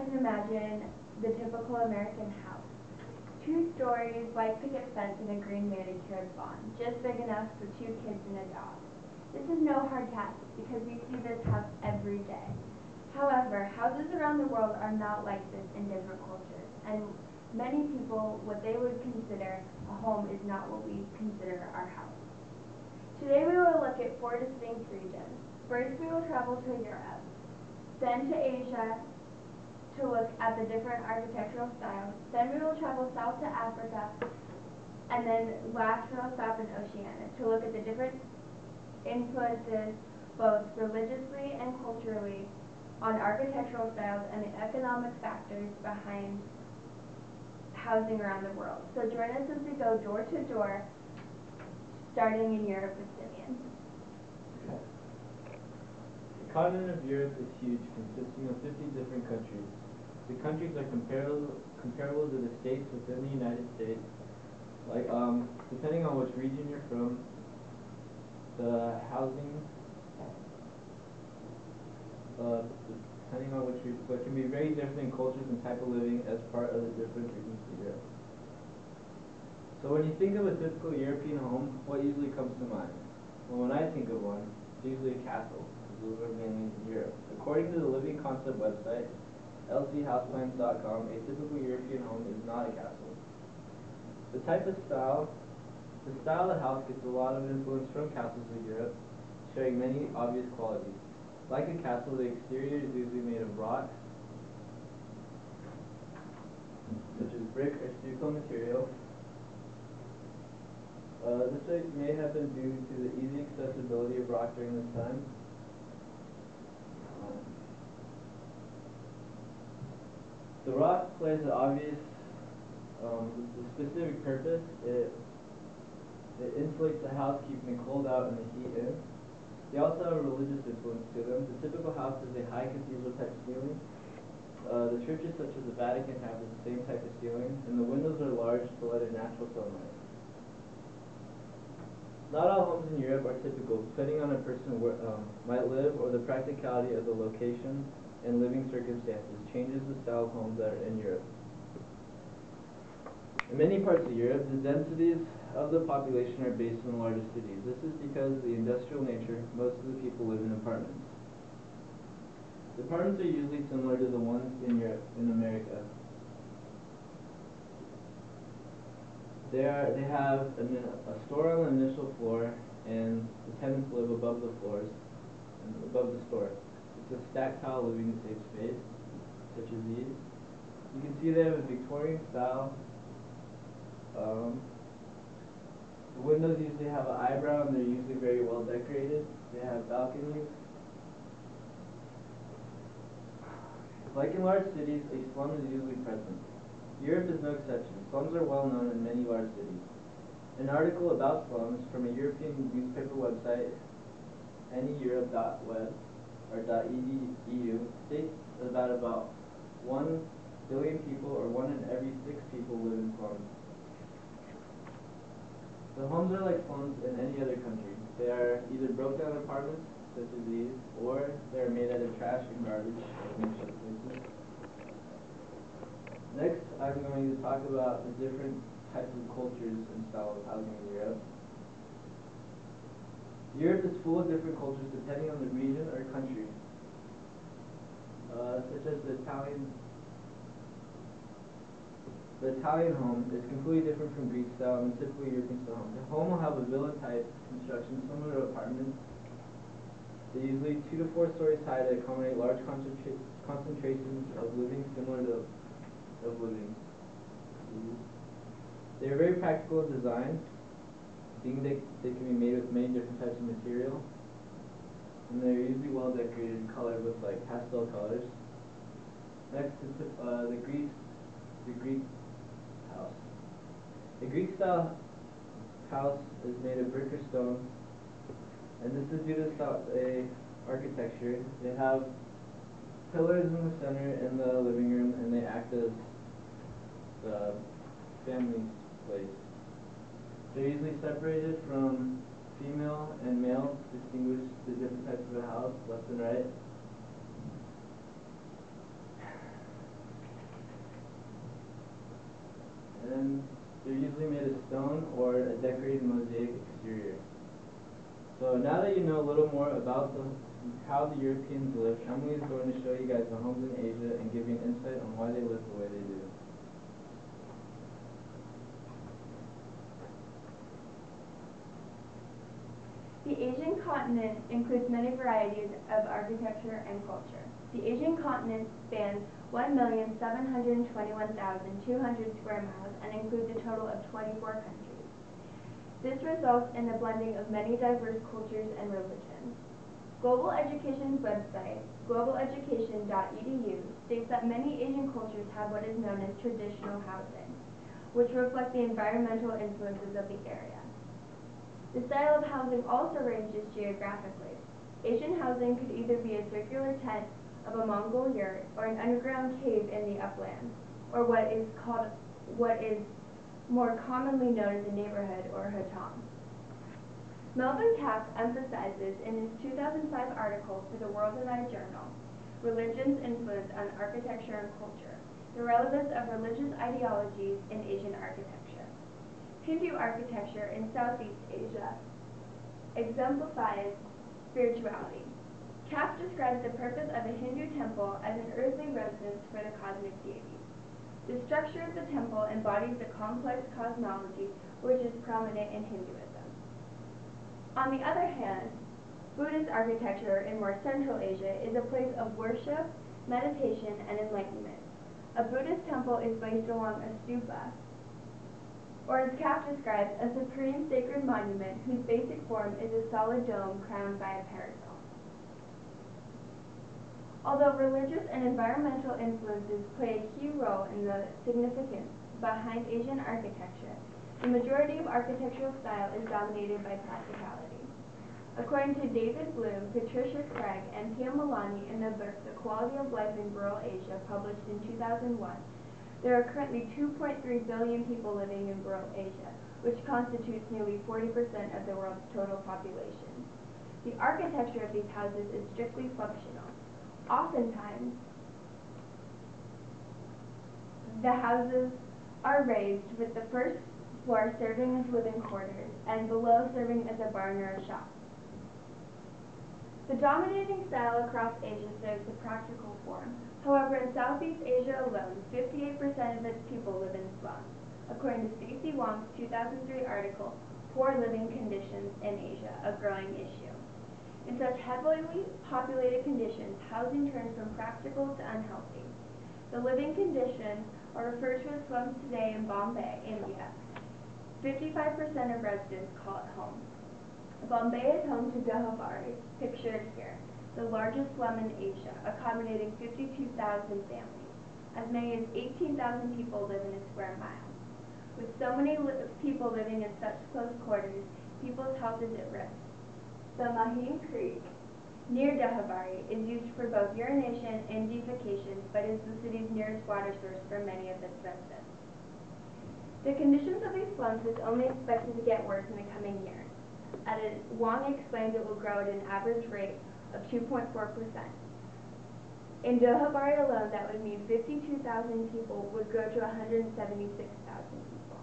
can imagine the typical American house. 2 stories, white picket fence, and a green manicured lawn, just big enough for 2 kids and a dog. This is no hard task because we see this house every day. However, houses around the world are not like this in different cultures, and many people, what they would consider a home is not what we consider our house. Today we will look at 4 distinct regions. First we will travel to Europe, then to Asia to look at the different architectural styles, then we will travel south to Africa, and then last we will stop in Oceania to look at the different influences, both religiously and culturally, on architectural styles and the economic factors behind housing around the world. So join us as we go door to door, starting in Europe with Simeon. The continent of Europe is huge, consisting of 50 different countries. The countries are comparable to the states within the United States. Like, depending on which region you're from, the housing, depending on which region, so it can be very different in cultures and type of living as part of the different regions of Europe. So when you think of a typical European home, what usually comes to mind? Well, when I think of one, it's usually a castle, because those are mainly in Europe. According to the Living Concept website, lchouseplans.com, a typical European home is not a castle. The style of the house gets a lot of influence from castles in Europe, sharing many obvious qualities. Like a castle, the exterior is usually made of rock, such as brick or stucco material. This may have been due to the easy accessibility of rock during this time. The rock plays an obvious, the specific purpose. It insulates the house, keeping the cold out and the heat in. They also have a religious influence to them. The typical house is a high cathedral type ceiling. The churches such as the Vatican have the same type of ceiling, and the windows are large to let in natural sunlight. Not all homes in Europe are typical, depending on a person might live, or the practicality of the location and living circumstances changes the style of homes that are in Europe. In many parts of Europe, the densities of the population are based in the larger cities. This is because of the industrial nature. Most of the people live in apartments. The apartments are usually similar to the ones in Europe, in America. They have a store on the initial floor, and the tenants live above the floors, and above the store. It's a stacked tile living safe space, such as these. You can see they have a Victorian style. The windows usually have an eyebrow, and they're usually very well decorated. They have balconies. Like in large cities, a slum is usually present. Europe is no exception. Slums are well known in many large cities. An article about slums from a European newspaper website, anyeurope.web or .edu, states that about 1 billion people, or 1 in every 6 people, live in slums. The homes are like slums in any other country. They are either broke down apartments, such as these, or they are made out of trash and garbage, like makeshift places. Next, I'm going to talk about the different types of cultures and style of housing in Europe. Europe is full of different cultures depending on the region or country, such as the Italian. The Italian home is completely different from Greek style and typical European style home. The home will have a villa type construction similar to apartments. They're usually 2 to 4 stories high to accommodate large concentrations of living similar to living. They are very practical in design, being they can be made with many different types of material, and they're usually well decorated and colored with like pastel colors. Next is the Greek house. A Greek style house is made of brick or stone, and this is due to the architecture. They have pillars in the center in the living room, and they act as the family place. They're usually separated from female and male to distinguish the different types of a house, left and right. and they're usually made of stone or a decorated mosaic exterior. So now that you know a little more about how the Europeans live, Emily is going to show you guys the homes in Asia and give you an insight on why they live the way they do. The Asian continent includes many varieties of architecture and culture. The Asian continent spans 1,721,200 square miles and includes a total of 24 countries. This results in a blending of many diverse cultures and religions. Global Education's website, globaleducation.edu, states that many Asian cultures have what is known as traditional housing, which reflect the environmental influences of the area. The style of housing also ranges geographically. Asian housing could either be a circular tent of a Mongol yurt or an underground cave in the uplands, or what is more commonly known as a neighborhood or hutong. Melvin Taft emphasizes in his 2005 article for the World Eye Journal, Religion's Influence on Architecture and Culture, the relevance of religious ideologies in Asian architecture. Hindu architecture in Southeast Asia exemplifies spirituality. Taft describes the purpose of a Hindu temple as an earthly residence for the cosmic deities. The structure of the temple embodies the complex cosmology which is prominent in Hinduism. On the other hand, Buddhist architecture in more Central Asia is a place of worship, meditation, and enlightenment. A Buddhist temple is placed along a stupa, or as Taft describes, a supreme sacred monument whose basic form is a solid dome crowned by a parasol. Although religious and environmental influences play a key role in the significance behind Asian architecture, the majority of architectural style is dominated by practicality. According to David Bloom, Patricia Craig, and Pia Malani in the book The Quality of Life in Rural Asia, published in 2001, there are currently 2.3 billion people living in rural Asia, which constitutes nearly 40% of the world's total population. The architecture of these houses is strictly functional. Oftentimes, the houses are raised with the first floor serving as living quarters and below serving as a barn or a shop. The dominating style across Asia serves the practical form. However, in Southeast Asia alone, 58% of its people live in slums, according to Stacey Wong's 2003 article, Poor Living Conditions in Asia, a Growing Issue. In such heavily populated conditions, housing turns from practical to unhealthy. The living conditions are referred to as slums today in Bombay, India. 55% of residents call it home. Bombay is home to Dohabari, pictured here, the largest slum in Asia, accommodating 52,000 families. As many as 18,000 people live in a square mile. With so many people living in such close quarters, people's health is at risk. The Maheen Creek, near Dohabari, is used for both urination and defecation, but is the city's nearest water source for many of its residents. The conditions of these slums is only expected to get worse in the coming years. Wong explains it will grow at an average rate of 2.4%. In Dohabari alone, that would mean 52,000 people would grow to 176,000 people.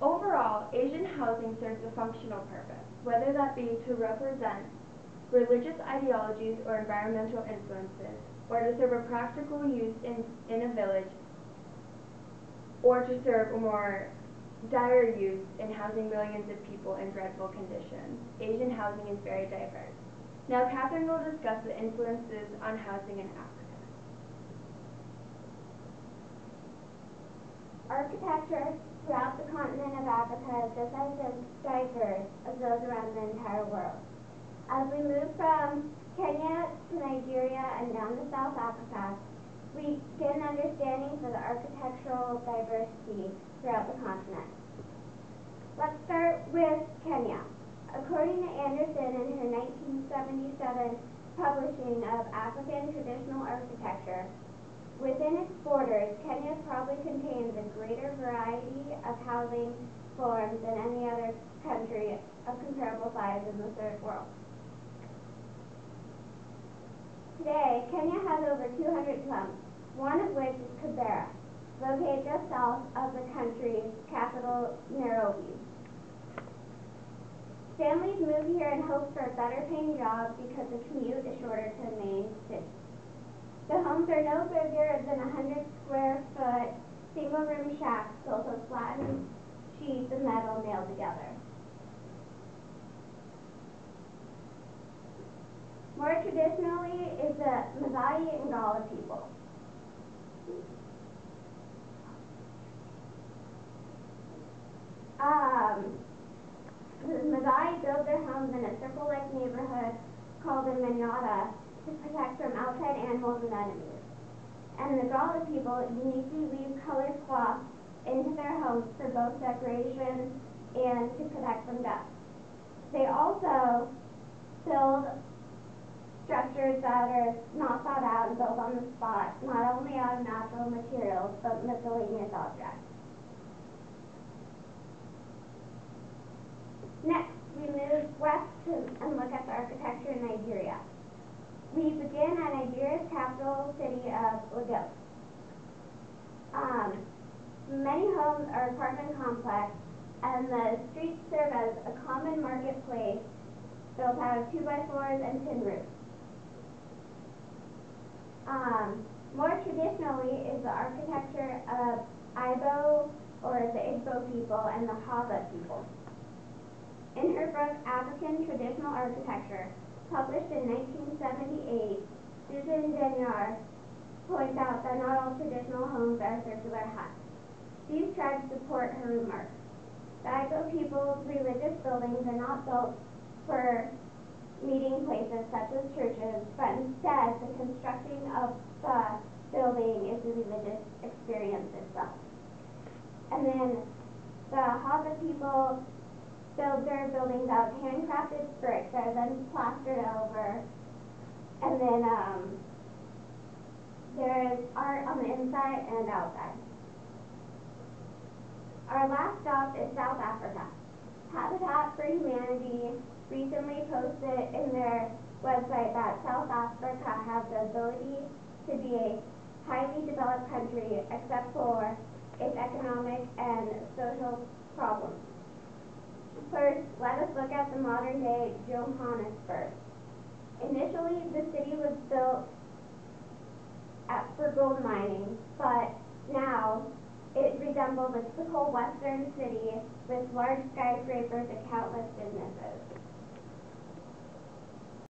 Overall, Asian housing serves a functional purpose, whether that be to represent religious ideologies or environmental influences, or to serve a practical use in a village, or to serve a more dire use in housing millions of people in dreadful conditions. Asian housing is very diverse. Now Catherine will discuss the influences on housing in Africa. Architecture throughout the continent of Africa is just as diverse as those around the entire world. As we move from Kenya to Nigeria and down to South Africa, we get an understanding for the architectural diversity throughout the continent. Let's start with Kenya. According to Anderson in her 1977 publishing of African Traditional Architecture, within its borders, Kenya probably contains a greater variety of housing forms than any other country of comparable size in the Third World. Today, Kenya has over 200 slums, one of which is Kibera. located just south of the country's capital, Nairobi. Families move here in hopes for a better paying job because the commute is shorter to the main city. The homes are no bigger than 100 square foot single room shacks built of flattened sheets of metal nailed together. More traditionally is the Maasai and Gala people. The Maasai build their homes in a circle-like neighborhood called a manada to protect from outside animals and enemies. And the Gala people uniquely weave colored cloth into their homes for both decoration and to protect from dust. They also build structures that are not thought out and built on the spot, not only out of natural materials, but miscellaneous objects. Next, we move west and look at the architecture in Nigeria. We begin at Nigeria's capital city of Lagos. Many homes are apartment complexes, and the streets serve as a common marketplace built out of 2x4s and tin roofs. More traditionally is the architecture of Igbo or the Igbo people and the Hausa people. In her book, African Traditional Architecture, published in 1978, Susan Denyar points out that not all traditional homes are circular huts. These tribes support her remarks. The Igbo people's religious buildings are not built for meeting places such as churches, but instead the constructing of the building is the religious experience itself. And then the Hausa people build their buildings out of handcrafted bricks that are then plastered over, and then there is art on the inside and outside. Our last stop is South Africa. Habitat for Humanity recently posted in their website that South Africa has the ability to be a highly developed country except for its economic and social problems. First, let us look at the modern-day Johannesburg. Initially, the city was built for gold mining, but now it resembles a typical western city with large skyscrapers and countless businesses.